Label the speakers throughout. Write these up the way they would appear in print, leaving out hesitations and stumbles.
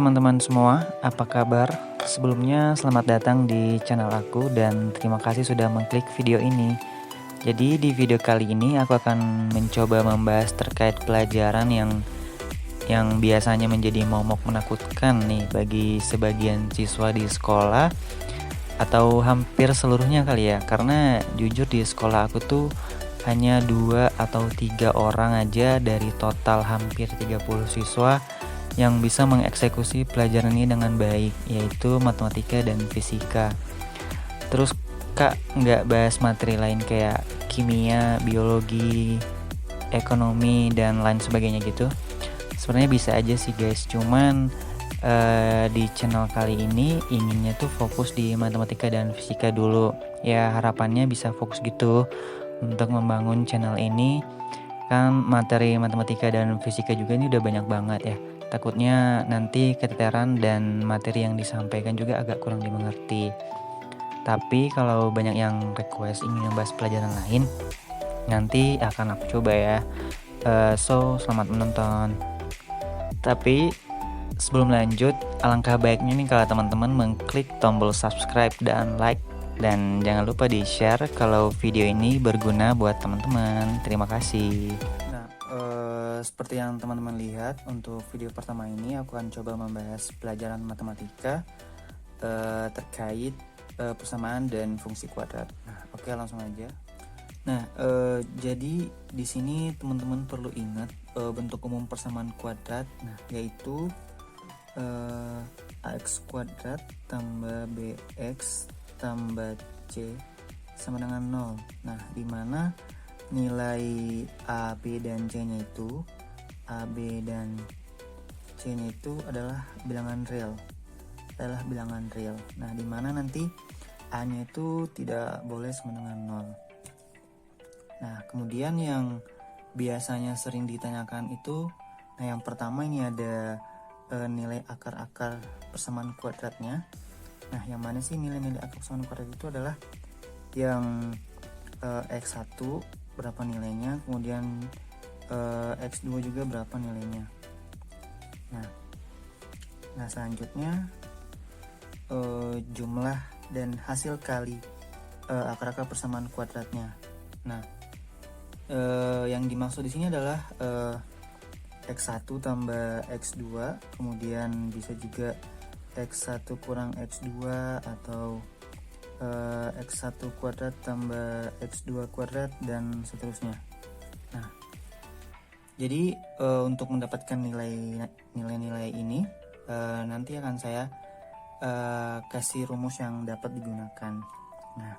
Speaker 1: teman-teman semua, apa kabar? Sebelumnya selamat datang di channel aku dan terima kasih sudah mengklik video ini. Jadi di video kali ini aku akan mencoba membahas terkait pelajaran yang biasanya menjadi momok menakutkan nih bagi sebagian siswa di sekolah atau hampir seluruhnya kali ya. Karena jujur di sekolah aku tuh hanya 2 atau 3 orang aja dari total hampir 30 siswa yang bisa mengeksekusi pelajaran ini dengan baik, yaitu matematika dan fisika. Terus Kak nggak bahas materi lain kayak kimia, biologi, ekonomi, dan lain sebagainya gitu? Sebenarnya bisa aja sih guys, cuman di channel kali ini inginnya tuh fokus di matematika dan fisika dulu. Ya harapannya bisa fokus gitu untuk membangun channel ini. Kan materi matematika dan fisika juga ini udah banyak banget ya. Takutnya nanti keteteran dan materi yang disampaikan juga agak kurang dimengerti. Tapi kalau banyak yang request ingin membahas pelajaran lain, nanti akan aku coba ya. So, selamat menonton. Tapi sebelum lanjut, alangkah baiknya nih kalau teman-teman mengklik tombol subscribe dan like. Dan jangan lupa di-share kalau video ini berguna buat teman-teman. Terima kasih. Nah, seperti yang teman-teman lihat, untuk video pertama ini aku akan coba membahas pelajaran matematika terkait persamaan dan fungsi kuadrat. Nah, oke, langsung aja. Nah, jadi di sini teman-teman perlu ingat bentuk umum persamaan kuadrat, nah yaitu ax kuadrat tambah bx tambah c sama dengan 0. Nah, dimana nilai a, b, dan c nya itu adalah bilangan real. Nah, dimana nanti a nya itu tidak boleh sama dengan 0. Nah, kemudian yang biasanya sering ditanyakan itu, nah yang pertama ini ada nilai akar-akar persamaan kuadratnya. Nah, yang mana sih nilai-nilai akar persamaan kuadrat itu adalah yang x1 berapa nilainya, kemudian x2 juga berapa nilainya. Nah selanjutnya jumlah dan hasil kali akar-akar persamaan kuadratnya. Nah, yang dimaksud di sini adalah x1 tambah x2, kemudian bisa juga x1 kurang x2 atau x1 kuadrat tambah x2 kuadrat dan seterusnya. Nah, jadi untuk mendapatkan nilai-nilai ini nanti akan saya kasih rumus yang dapat digunakan. Nah,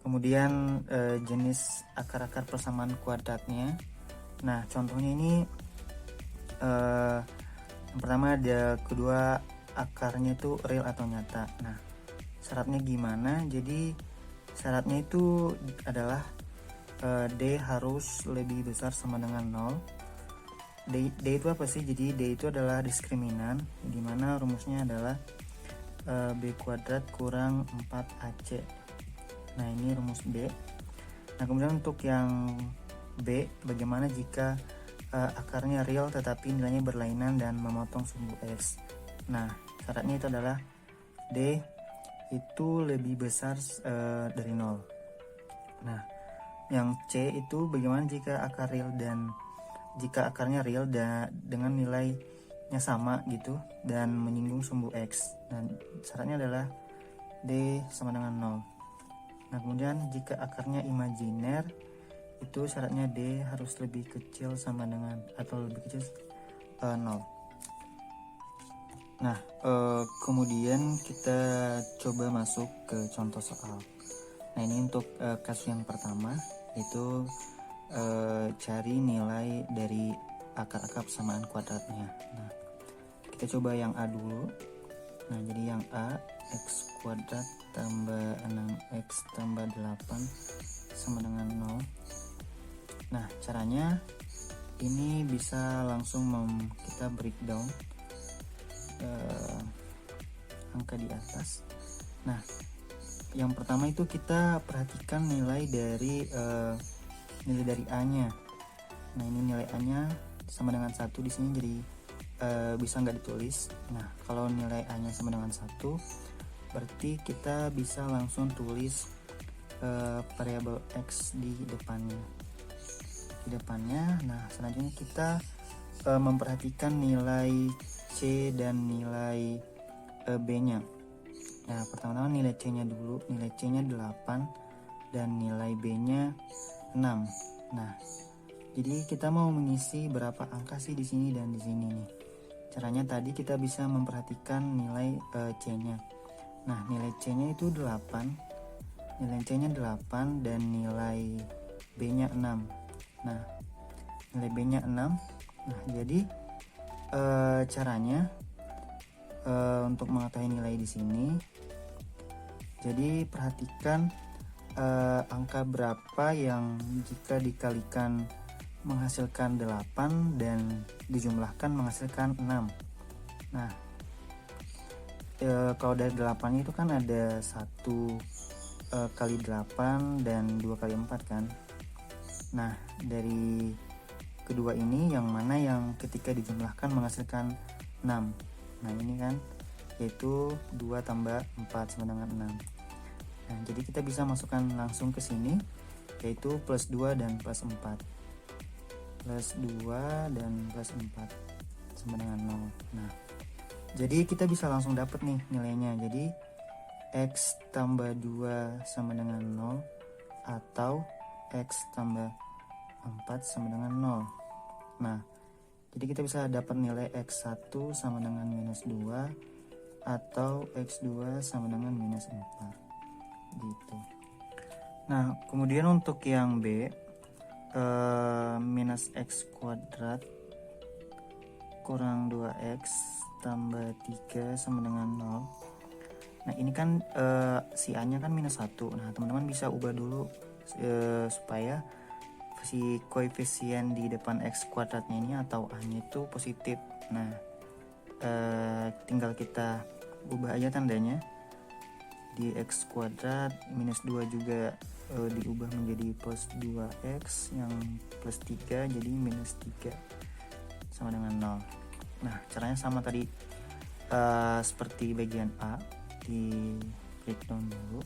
Speaker 1: kemudian jenis akar-akar persamaan kuadratnya. Nah, contohnya ini yang pertama ada kedua akarnya itu real atau nyata. Nah, syaratnya gimana? Jadi syaratnya itu adalah D harus lebih besar sama dengan 0. D itu apa sih? Jadi D itu adalah diskriminan, dimana rumusnya adalah B kuadrat kurang 4AC. Nah, ini rumus B. Nah, kemudian untuk yang B, bagaimana jika akarnya real tetapi nilainya berlainan dan memotong sumbu X. Nah, syaratnya itu adalah D itu lebih besar dari 0. Nah, yang C itu bagaimana jika akar real dan jika akarnya real dengan nilainya sama gitu dan menyinggung sumbu X. Dan syaratnya adalah D sama dengan 0. Nah, kemudian jika akarnya imajiner, itu syaratnya D harus lebih kecil sama dengan atau lebih kecil 0. Nah, kemudian kita coba masuk ke contoh soal. Nah, ini untuk kasus yang pertama, yaitu cari nilai dari akar-akar persamaan kuadratnya. Nah, kita coba yang A dulu. Nah, jadi yang A, x kuadrat tambah 6x tambah 8 sama dengan 0. Nah, caranya ini bisa langsung kita breakdown angka di atas. Nah, yang pertama itu kita perhatikan nilai dari A nya. Nah, ini nilai A nya sama dengan 1, di sini jadi bisa nggak ditulis. Nah, kalau nilai A nya sama dengan 1, berarti kita bisa langsung tulis variabel X di depannya. Nah, selanjutnya kita memperhatikan nilai C dan nilai B nya. Nah, pertama-tama nilai C nya dulu. Nilai C nya 8 dan nilai B nya 6. Nah, jadi kita mau mengisi berapa angka sih di sini dan di sini nih. Caranya tadi kita bisa memperhatikan nilai C-nya. Nah, nilai C-nya itu 8. Nilai C-nya 8 dan nilai B-nya 6. Nah, nilai B-nya 6. Nah, jadi caranya untuk mengetahui nilai di sini. Jadi perhatikan angka berapa yang jika dikalikan menghasilkan 8 dan dijumlahkan menghasilkan 6. Nah, kalau dari 8 itu kan ada 1 kali 8 dan 2 kali 4 kan. Nah, dari kedua ini yang mana yang ketika dijumlahkan menghasilkan 6. Nah, ini kan yaitu 2 tambah 4 sama dengan 6. Nah, jadi kita bisa masukkan langsung ke sini, yaitu plus 2 dan plus 4. Plus 2 dan plus 4 sama dengan 0. Nah, jadi kita bisa langsung dapat nih nilainya. Jadi X tambah 2 sama dengan 0 atau X tambah 4 sama dengan 0. Nah, jadi kita bisa dapat nilai X1 sama dengan minus 2 atau X2 sama dengan minus 4 gitu. Nah, kemudian untuk yang B, minus X kuadrat kurang 2X tambah 3 sama dengan 0. Nah, ini kan si A nya kan minus 1. Nah, teman-teman bisa ubah dulu supaya si koefisien di depan X kuadratnya ini atau A nya itu positif. Nah, tinggal kita ubah aja tandanya. Di X kuadrat minus 2 juga diubah menjadi plus 2X yang plus 3 jadi minus 3 sama dengan 0. Nah, caranya sama tadi seperti bagian A, di breakdown dulu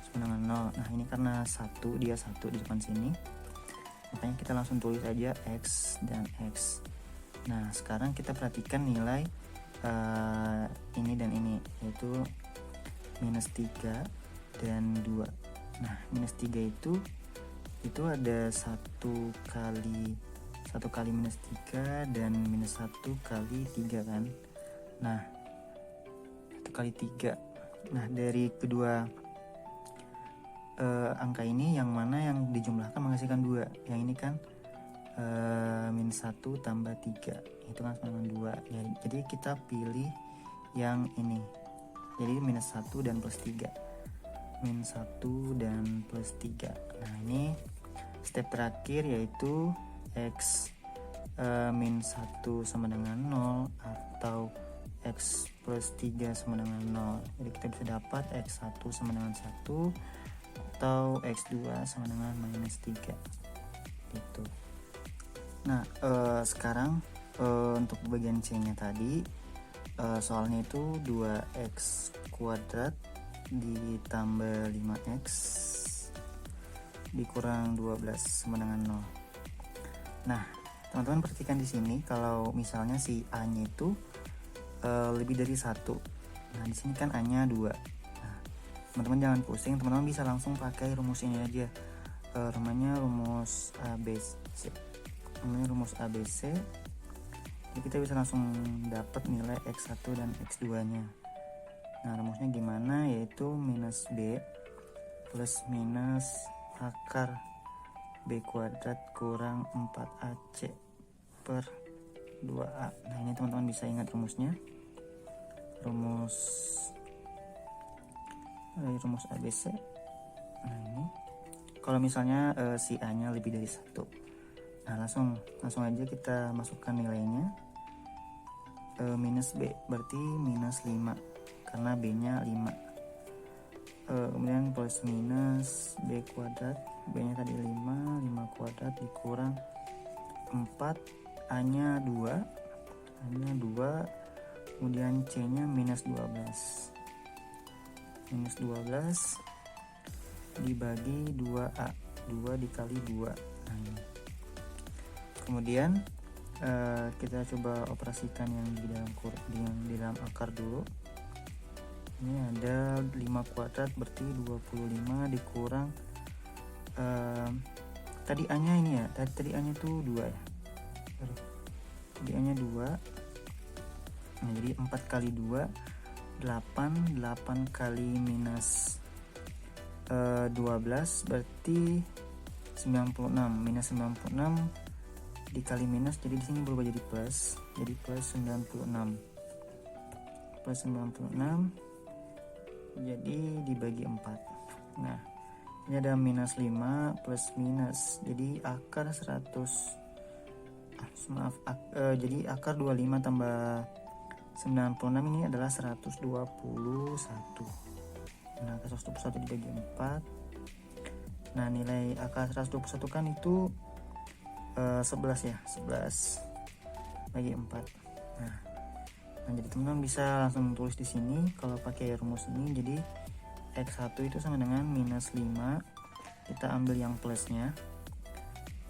Speaker 1: sama dengan 0. Nah, ini karena dia 1 di depan sini, makanya kita langsung tulis aja X dan X. Nah, sekarang kita perhatikan nilai ini dan ini, yaitu minus 3 dan 2. Nah, minus 3 itu ada 1 kali minus 3 dan minus 1 kali 3 kan. Nah, 1 kali 3. Nah, dari kedua angka ini yang mana yang dijumlahkan menghasilkan 2. Yang ini kan minus 1 tambah 3 itu kan sama dengan 2 ya, jadi kita pilih yang ini. Jadi minus 1 dan plus 3. Minus 1 dan plus 3. Nah, ini step terakhir yaitu X min 1 sama dengan 0 atau X plus 3 sama dengan 0. Jadi kita bisa dapat X1 sama dengan 1 atau X2 sama dengan minus 3 gitu. Nah, sekarang untuk bagian C nya tadi soalnya itu 2X kuadrat ditambah 5X dikurang 12 sama dengan 0. Nah, teman-teman perhatikan di sini kalau misalnya si A nya itu lebih dari 1. Nah, di sini kan A nya 2. Nah, teman-teman jangan pusing, teman-teman bisa langsung pakai rumus ini aja. Namanya rumus ABC. Jadi kita bisa langsung dapat nilai X1 dan X2 nya. Nah, rumusnya gimana? Yaitu minus B plus minus akar B kuadrat kurang 4AC per 2A. Nah, ini teman-teman bisa ingat rumusnya. Rumus ABC. Nah, ini kalau misalnya si A nya lebih dari 1. Nah, langsung aja kita masukkan nilainya. Minus B berarti minus 5 karena B nya 5. Kemudian plus minus B kuadrat, B nya tadi 5 kuadrat dikurang 4, A nya 2 hanya 2, kemudian C nya minus 12 dibagi 2A, 2 dikali 2. Nah, ini. Kemudian kita coba operasikan yang di dalam akar dulu. Ini ada 5 kuadrat berarti 25 dikurang tadi A nya ini ya, tadi A nya tuh 2 ya, tadi A nya 2. Nah, jadi 4 kali 2 8 kali minus 12 berarti 96, minus 96 dikali minus, jadi di sini berubah jadi plus, jadi plus 96 jadi dibagi 4. Nah, ini ada minus 5 plus minus, jadi akar 100 jadi akar 25 tambah 96 ini adalah 121. Nah, akar 121 dibagi 4. Nah, nilai akar 121 kan itu 11 ya, 11 bagi 4. Nah, jadi teman-teman bisa langsung tulis di sini kalau pakai rumus ini. Jadi X1 itu sama dengan minus 5, kita ambil yang plusnya,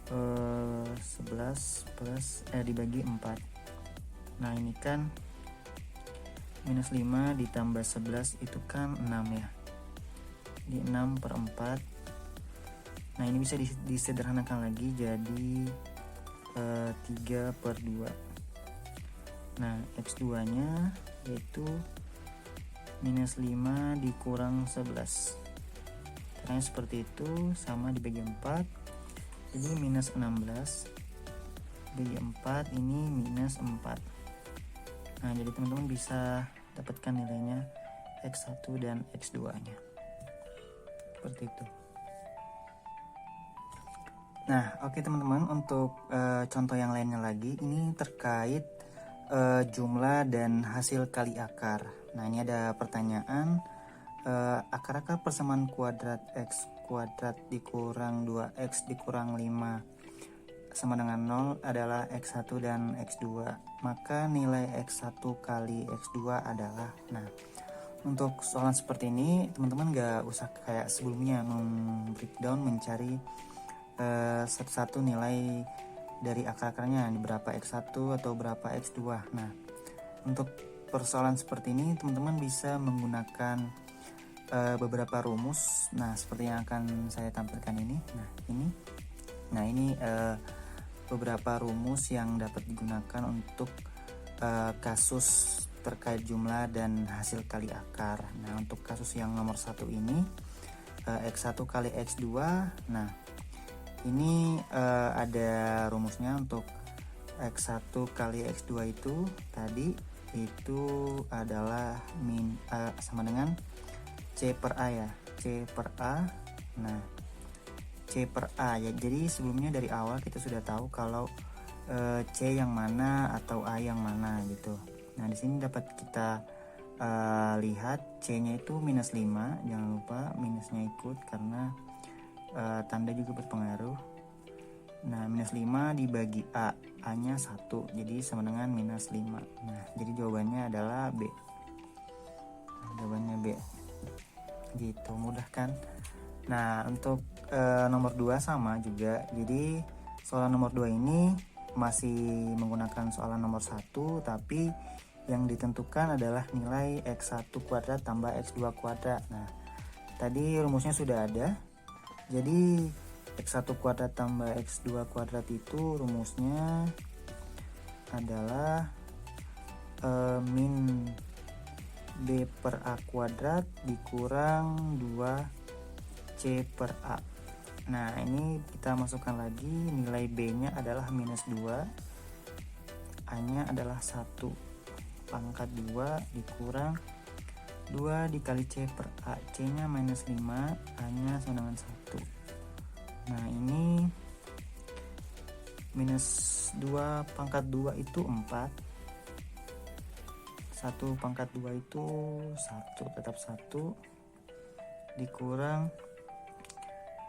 Speaker 1: 11 plus dibagi 4. Nah, ini kan minus 5 ditambah 11 itu kan 6 ya, di 6 per 4. Nah, ini bisa disederhanakan lagi jadi 3 per 2. Nah, X2 nya yaitu minus 5 dikurang 11, caranya seperti itu, sama dibagi 4, jadi minus 16 bagi 4 ini minus 4. Nah, jadi teman-teman bisa dapatkan nilainya X1 dan X2 nya seperti itu. Nah, oke teman-teman, untuk contoh yang lainnya lagi, ini terkait jumlah dan hasil kali akar. Nah, ini ada pertanyaan, akar-akar persamaan kuadrat X kuadrat dikurang 2X dikurang 5 sama dengan 0 adalah X1 dan X2. Maka nilai X1 kali X2 adalah, nah, untuk soalan seperti ini teman-teman gak usah kayak sebelumnya breakdown mencari satu-satu nilai dari akar-akarnya, berapa X1 atau berapa X2. Nah, untuk persoalan seperti ini teman-teman bisa menggunakan beberapa rumus. Nah, seperti yang akan saya tampilkan ini. Nah, ini beberapa rumus yang dapat digunakan untuk kasus terkait jumlah dan hasil kali akar. Nah, untuk kasus yang nomor 1 ini, X1 kali X2. Nah, ini ada rumusnya. Untuk X1 kali X2 itu tadi itu adalah sama dengan C per A ya, C per A. Nah, C per A ya, jadi sebelumnya dari awal kita sudah tahu kalau C yang mana atau A yang mana gitu. Nah, di sini dapat kita lihat C nya itu minus 5, jangan lupa minusnya ikut karena tanda juga berpengaruh. Nah, minus 5 dibagi A, A nya 1, jadi sama dengan minus 5. Nah, jadi jawabannya adalah B. Jawabannya B gitu, mudah kan? Nah, untuk nomor 2 sama juga. Jadi soalan nomor 2 ini masih menggunakan soalan nomor 1, tapi yang ditentukan adalah nilai X1 kuadrat tambah X2 kuadrat. Nah, tadi rumusnya sudah ada. Jadi X1 kuadrat tambah X2 kuadrat itu rumusnya adalah min B per A kuadrat dikurang 2C per A. Nah, ini kita masukkan lagi, nilai B nya adalah minus 2, A nya adalah 1 pangkat 2 dikurang 2 dikali C per A. C nya minus 5, A nya sama dengan 1. Nah, ini minus 2 pangkat 2 itu 4, 1 pangkat 2 itu 1, tetap 1 dikurang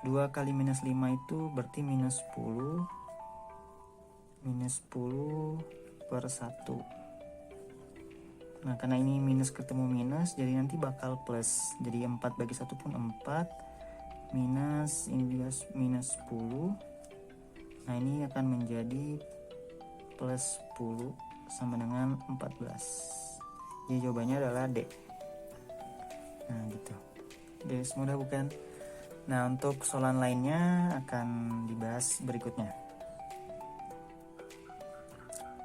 Speaker 1: 2 kali minus 5 itu berarti minus 10, minus 10 per 1. Nah, karena ini minus ketemu minus, jadi nanti bakal plus. Jadi 4 bagi 1 pun 4. Minus, ini juga minus 10. Nah, ini akan menjadi plus 10 sama dengan 14. Jadi jawabannya adalah D. Nah, gitu. Guys, mudah bukan? Nah, untuk soalan lainnya akan dibahas berikutnya.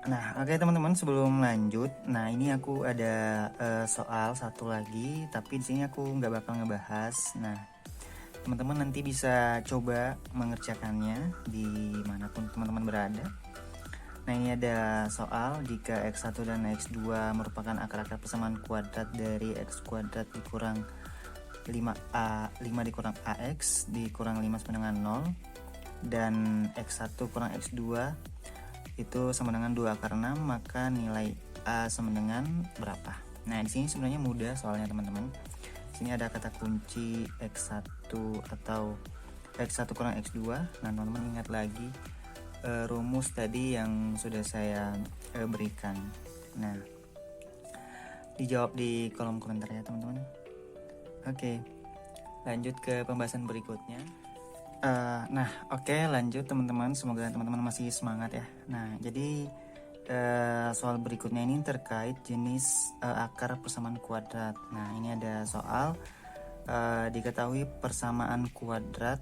Speaker 1: Nah, oke teman-teman, sebelum lanjut, nah ini aku ada soal satu lagi, tapi di sini aku nggak bakal ngebahas. Nah, teman-teman nanti bisa coba mengerjakannya dimanapun teman-teman berada. Nah, ini ada soal jika x1 dan x2 merupakan akar-akar persamaan kuadrat dari x kuadrat dikurang 5 dikurang ax dikurang 5 sama dengan 0, dan x1 kurang x2 itu sama dengan 2 akar 6, maka nilai a sama dengan berapa? Nah, di sini sebenarnya mudah soalnya teman-teman. Di sini ada kata kunci x1 atau x1 kurang x2. Nah, teman-teman ingat lagi rumus tadi yang sudah saya berikan. Nah, dijawab di kolom komentar ya teman-teman. Oke, lanjut ke pembahasan berikutnya. Lanjut teman-teman. Semoga teman-teman masih semangat ya. Nah, jadi soal berikutnya ini terkait jenis akar persamaan kuadrat. Nah, ini ada soal diketahui persamaan kuadrat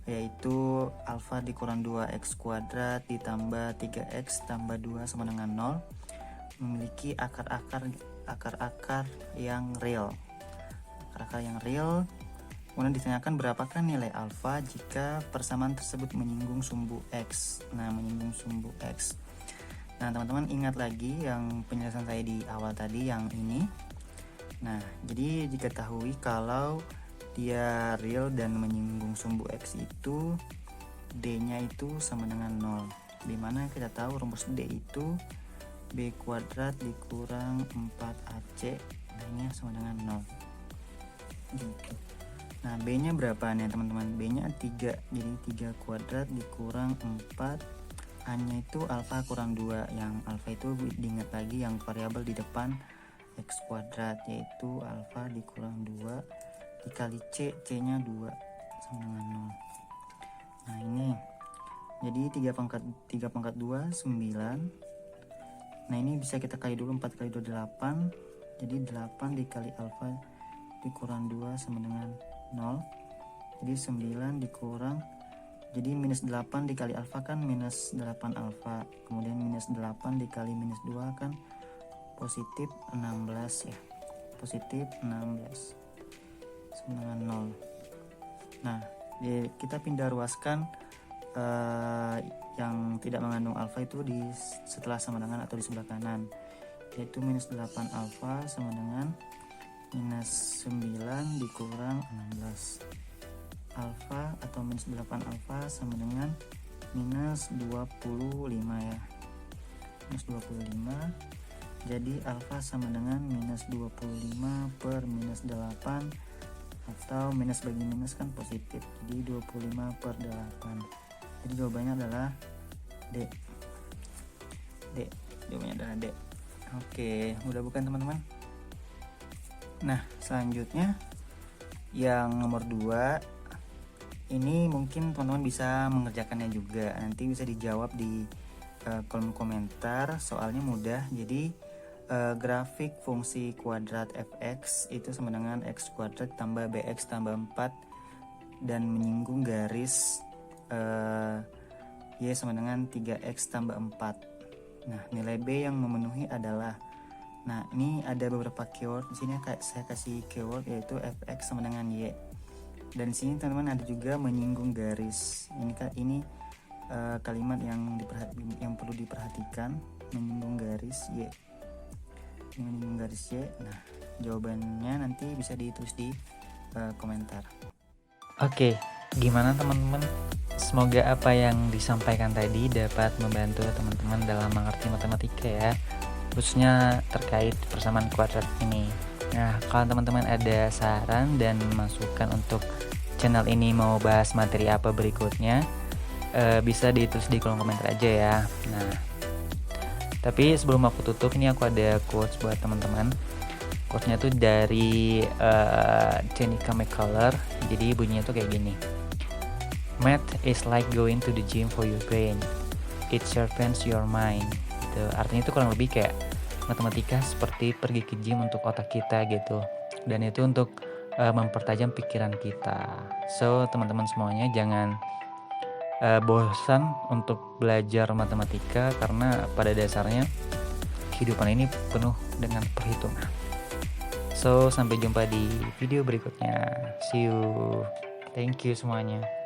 Speaker 1: yaitu alfa dikurang 2x kuadrat ditambah 3x tambah 2 sama dengan 0 memiliki akar-akar yang real. Akar yang real, kemudian ditanyakan berapakah nilai alfa jika persamaan tersebut menyinggung sumbu x. Nah, menyinggung sumbu x. Nah, teman-teman ingat lagi yang penjelasan saya di awal tadi yang ini. Nah, jadi diketahui kalau dia real dan menyinggung sumbu x itu d-nya itu sama dengan 0. Dimana kita tahu rumus d itu b kuadrat dikurang 4ac. Nah, ini sama dengan 0. Gitu. Nah, b-nya berapa nih teman-teman? B-nya 3, jadi 3 kuadrat dikurang 4, a-nya itu alfa kurang 2, yang alfa itu diingat lagi yang variabel di depan x kuadrat, yaitu alfa dikurang 2 dikali c-nya 2 sama dengan 0. Nah, ini jadi 3 pangkat 2 9. Nah, ini bisa kita kali dulu, 4 kali 2 8, jadi 8 dikali alfa dikurang 2 sama dengan 0. Jadi 9 dikurang, jadi minus 8 dikali alfa kan minus 8 alfa, kemudian minus 8 dikali minus 2 kan positif 16 ya, positif 16 sama dengan 0. Nah, kita pindah ruaskan yang tidak mengandung alfa itu di setelah sama dengan atau di sebelah kanan, yaitu minus 8 alfa sama dengan minus 9 dikurang 16 alfa, atau minus 8 alfa sama dengan minus 25 ya, minus 25. Jadi alfa sama dengan minus 25 per minus 8, atau minus bagi minus kan positif, jadi 25 per 8. Jadi jawabannya adalah D. Jawabannya adalah D. Oke, udah bukan teman-teman? Nah, selanjutnya yang nomor 2 ini mungkin teman-teman bisa mengerjakannya juga, nanti bisa dijawab di kolom komentar. Soalnya mudah, jadi grafik fungsi kuadrat fx itu sama dengan x kuadrat tambah bx tambah 4 dan menyinggung garis y sama dengan 3x tambah 4. Nah, nilai b yang memenuhi adalah, nah ini ada beberapa keyword di sini, saya kasih keyword yaitu fx sama dengan y, dan di sini teman-teman ada juga menyinggung garis. Ini kalimat yang perlu diperhatikan, menyinggung garis y, menyinggung garis y. Nah, jawabannya nanti bisa ditulis di komentar. Oke, gimana teman-teman? Semoga apa yang disampaikan tadi dapat membantu teman-teman dalam mengerti matematika ya, khususnya terkait persamaan kuadrat ini. Nah, kalau teman-teman ada saran dan masukan untuk channel ini mau bahas materi apa berikutnya, bisa ditulis di kolom komentar aja ya. Nah, Tapi sebelum aku tutup, ini aku ada quotes buat teman-teman. Quotesnya tuh dari Jenica McCullough. Jadi bunyinya tuh kayak gini. Math is like going to the gym for your brain. It sharpens your mind. Gitu. Artinya itu kurang lebih kayak matematika seperti pergi ke gym untuk otak kita gitu. Dan itu untuk mempertajam pikiran kita. So teman-teman semuanya jangan bosan untuk belajar matematika, karena pada dasarnya kehidupan ini penuh dengan perhitungan. So sampai jumpa di video berikutnya. See you. Thank you semuanya.